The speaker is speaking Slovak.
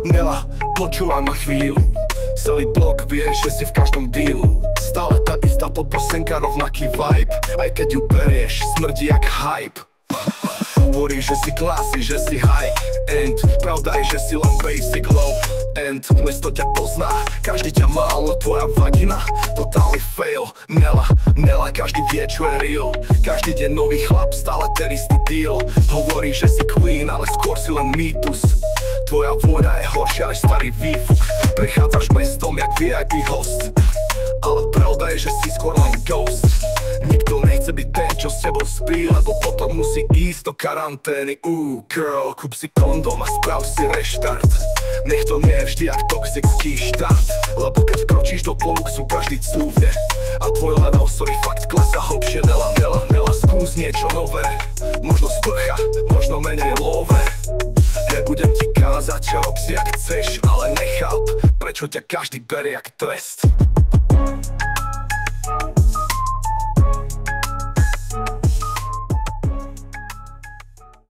Nela, počúvaj ma chvíľu. Celý blok vie, že si v každom dealu. Stále tá istá poprosenka, rovnaký vibe. Aj keď ju berieš, smrdí jak hype. Hovorí, že si klasy, že si high end. Pravda je, že si len basic low end. Mesto ťa pozná, každý ťa má, ale tvoja vagina totálny fail. Nela, každý vie, čo je real. Každý deň nový chlap, stále ten istý deal. Hovorí, že si queen, ale skôr si len mýtus. Tvoja vôňa je horšia než starý výfuk. Prechádzaš mestom jak VIP host, ale pravda je, že si skôr len ghost. Nikto nechce byť ten, čo s tebou spí, lebo potom musí ísť do karantény. Girl, kúp si kondom a sprav si reštart. Nech to nie je vždy jak toxický štart, lebo keď vkročíš do poluxu, každý cúvne. A tvoj level, sorry, fakt klesa hlbšie. Nela, skús niečo nové. Možno sprcha, možno menej love. Nebudem ti kázať, čo rob si jak chceš, ale necháp, prečo ťa každý berie jak trest.